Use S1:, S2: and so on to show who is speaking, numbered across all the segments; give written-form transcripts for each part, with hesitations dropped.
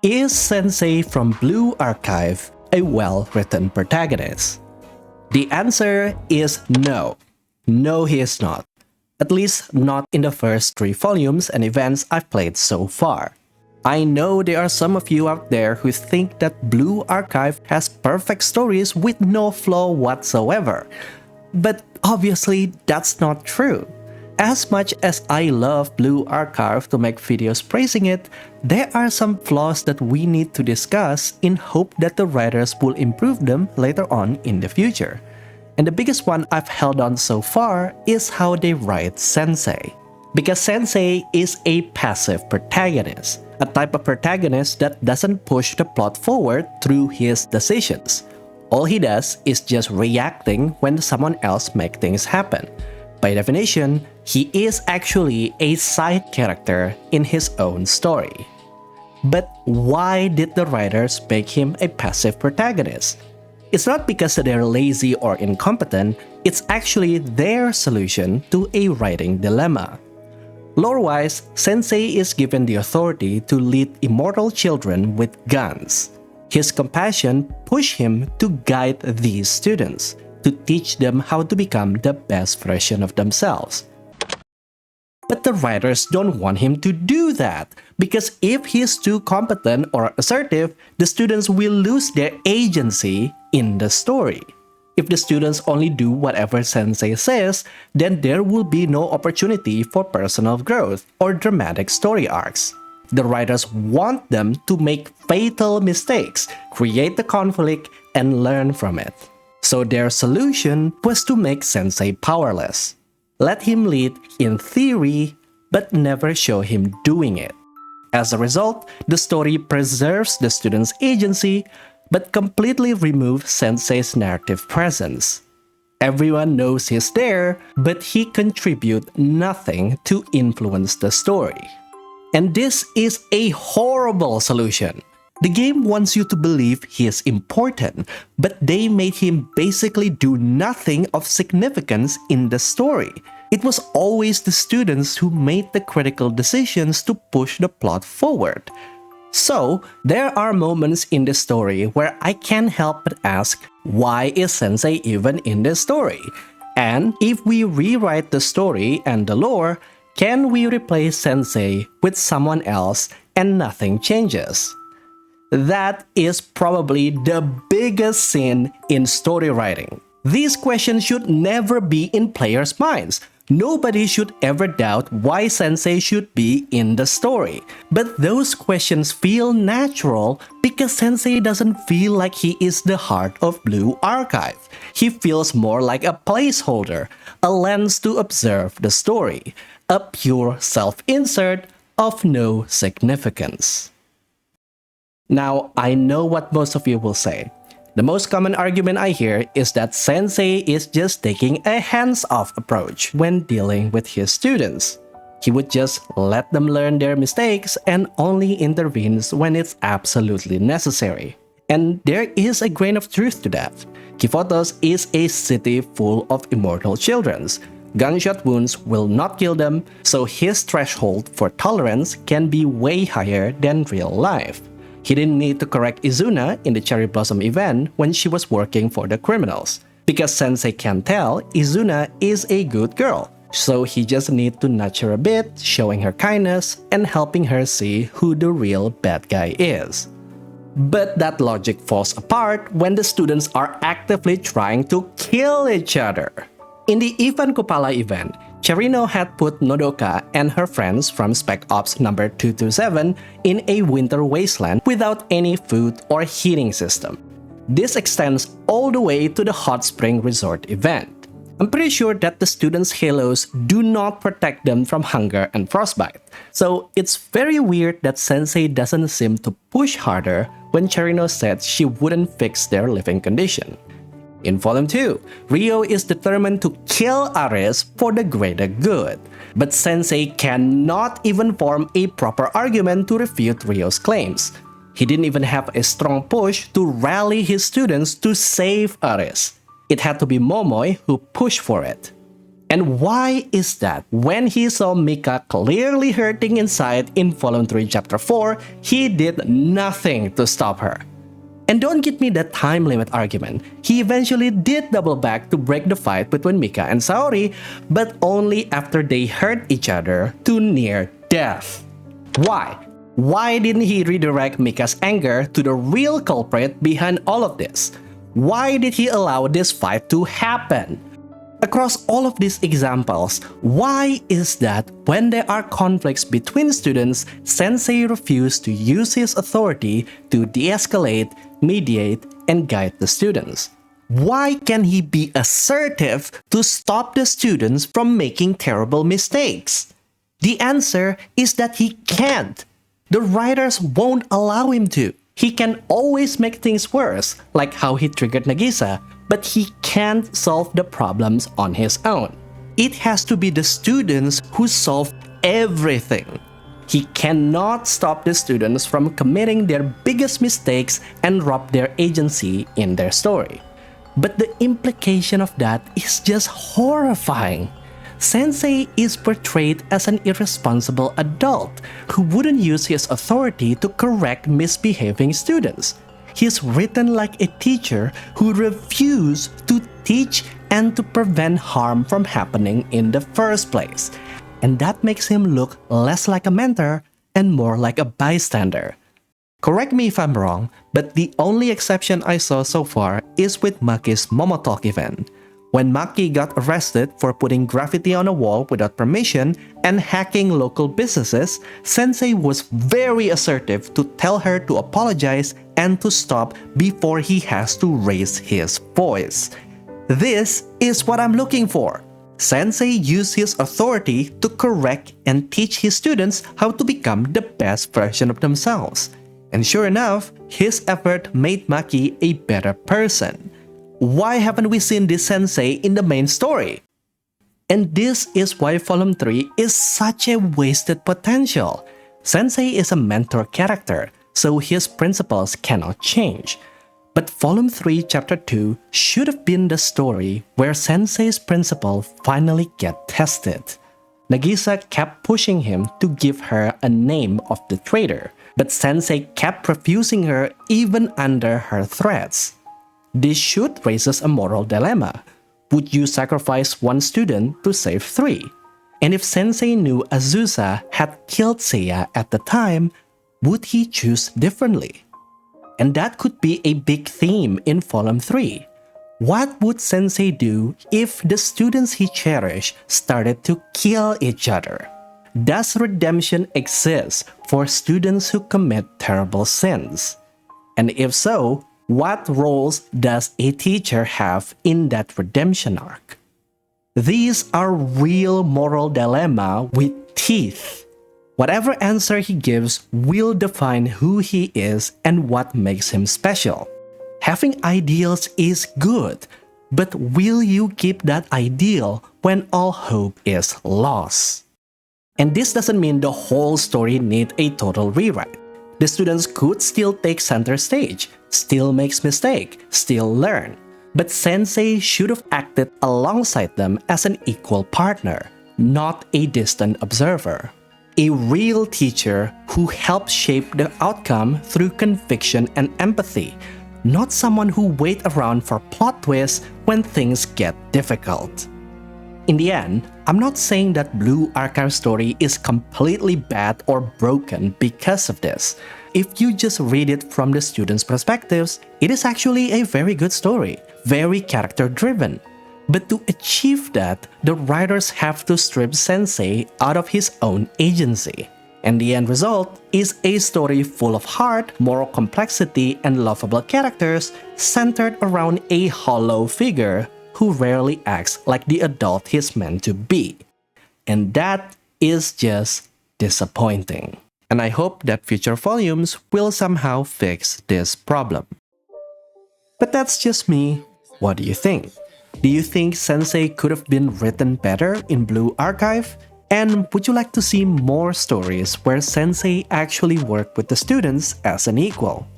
S1: Is Sensei from Blue Archive a well-written protagonist? The answer is no. No, he is not. At least not in the first 3 volumes and events I've played so far. I know there are some of you out there who think that Blue Archive has perfect stories with no flaw whatsoever. But obviously that's not true. As much as I love Blue Archive to make videos praising it, there are some flaws that we need to discuss in hope that the writers will improve them later on in the future. And the biggest one I've held on so far is how they write Sensei. Because Sensei is a passive protagonist, a type of protagonist that doesn't push the plot forward through his decisions. All he does is just reacting when someone else makes things happen. By definition, he is actually a side character in his own story. But why did the writers make him a passive protagonist? It's not because they're lazy or incompetent, it's actually their solution to a writing dilemma. Lore-wise, Sensei is given the authority to lead immortal children with guns. His compassion pushed him to guide these students, to teach them how to become the best version of themselves. But the writers don't want him to do that, because if he's too competent or assertive, the students will lose their agency in the story. If the students only do whatever Sensei says, then there will be no opportunity for personal growth or dramatic story arcs. The writers want them to make fatal mistakes, create the conflict, and learn from it. So their solution was to make Sensei powerless. Let him lead in theory, but never show him doing it. As a result, the story preserves the student's agency, but completely removes Sensei's narrative presence. Everyone knows he's there, but he contributes nothing to influence the story. And this is a horrible solution. The game wants you to believe he is important, but they made him basically do nothing of significance in the story. It was always the students who made the critical decisions to push the plot forward. So, there are moments in the story where I can't help but ask, why is Sensei even in the story? And if we rewrite the story and the lore, can we replace Sensei with someone else and nothing changes? That is probably the biggest sin in story writing. These questions should never be in players' minds. Nobody should ever doubt why Sensei should be in the story. But those questions feel natural because Sensei doesn't feel like he is the heart of Blue Archive. He feels more like a placeholder, a lens to observe the story, a pure self-insert of no significance. Now, I know what most of you will say. The most common argument I hear is that Sensei is just taking a hands-off approach when dealing with his students. He would just let them learn their mistakes and only intervenes when it's absolutely necessary. And there is a grain of truth to that. Kifotos is a city full of immortal children. Gunshot wounds will not kill them, so his threshold for tolerance can be way higher than real life. He didn't need to correct Izuna in the Cherry Blossom event when she was working for the criminals, because Sensei can tell Izuna is a good girl, so he just needs to nudge her a bit, showing her kindness and helping her see who the real bad guy is. But that logic falls apart when the students are actively trying to kill each other. In the Ivan Kupala event, Cherino had put Nodoka and her friends from Spec Ops number 227 in a winter wasteland without any food or heating system. This extends all the way to the Hot Spring Resort event. I'm pretty sure that the students' halos do not protect them from hunger and frostbite. So it's very weird that Sensei doesn't seem to push harder when Cherino said she wouldn't fix their living condition. In Volume 2, Ryo is determined to kill Ares for the greater good, but Sensei cannot even form a proper argument to refute Ryo's claims. He didn't even have a strong push to rally his students to save Ares. It had to be Momoi who pushed for it. And why is that when he saw Mika clearly hurting inside in Volume 3 Chapter 4, he did nothing to stop her? And don't give me that time limit argument. He eventually did double back to break the fight between Mika and Saori, but only after they hurt each other to near death. Why? Why didn't he redirect Mika's anger to the real culprit behind all of this? Why did he allow this fight to happen? Across all of these examples, why is that when there are conflicts between students, Sensei refused to use his authority to de-escalate, mediate, and guide the students? Why can he be assertive to stop the students from making terrible mistakes? The answer is that he can't. The writers won't allow him to. He can always make things worse, like how he triggered Nagisa, but he can't solve the problems on his own. It has to be the students who solve everything. He cannot stop the students from committing their biggest mistakes and rob their agency in their story. But the implication of that is just horrifying. Sensei is portrayed as an irresponsible adult who wouldn't use his authority to correct misbehaving students. He's written like a teacher who refused to teach and to prevent harm from happening in the first place. And that makes him look less like a mentor and more like a bystander. Correct me if I'm wrong, but the only exception I saw so far is with Maki's MomoTalk event. When Maki got arrested for putting graffiti on a wall without permission and hacking local businesses, Sensei was very assertive to tell her to apologize and to stop before he has to raise his voice. This is what I'm looking for. Sensei used his authority to correct and teach his students how to become the best version of themselves. And sure enough, his effort made Maki a better person. Why haven't we seen this Sensei in the main story? And this is why Volume 3 is such a wasted potential. Sensei is a mentor character, so his principles cannot change. But Volume 3 Chapter 2 should have been the story where Sensei's principle finally get tested. Nagisa kept pushing him to give her a name of the traitor, but Sensei kept refusing her even under her threats. This should raises a moral dilemma. Would you sacrifice one student to save three? And if Sensei knew Azusa had killed Seiya at the time, would he choose differently? And that could be a big theme in Volume 3. What would Sensei do if the students he cherished started to kill each other? Does redemption exist for students who commit terrible sins? And if so, what roles does a teacher have in that redemption arc? These are real moral dilemma with teeth. Whatever answer he gives will define who he is and what makes him special. Having ideals is good, but will you keep that ideal when all hope is lost? And this doesn't mean the whole story needs a total rewrite. The students could still take center stage, still makes mistake, still learn. But Sensei should have acted alongside them as an equal partner, not a distant observer. A real teacher who helps shape the outcome through conviction and empathy, not someone who waits around for plot twists when things get difficult. In the end, I'm not saying that Blue Archive story is completely bad or broken because of this. If you just read it from the students' perspectives, it is actually a very good story, very character-driven. But to achieve that, the writers have to strip Sensei out of his own agency. And the end result is a story full of heart, moral complexity, and lovable characters centered around a hollow figure who rarely acts like the adult he's meant to be. And that is just disappointing. And I hope that future volumes will somehow fix this problem. But that's just me. What do you think? Do you think Sensei could have been written better in Blue Archive? And would you like to see more stories where Sensei actually worked with the students as an equal?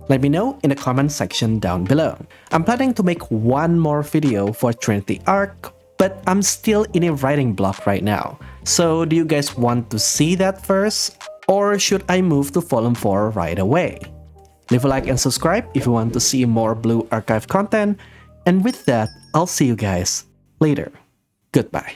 S1: Let me know in the comment section down below. I'm planning to make one more video for Trinity Arc, But I'm still in a writing block right now. So do you guys want to see that first? Or should I move to Volume 4 right away? Leave a like and subscribe if you want to see more Blue Archive content. And with that, I'll see you guys later. Goodbye.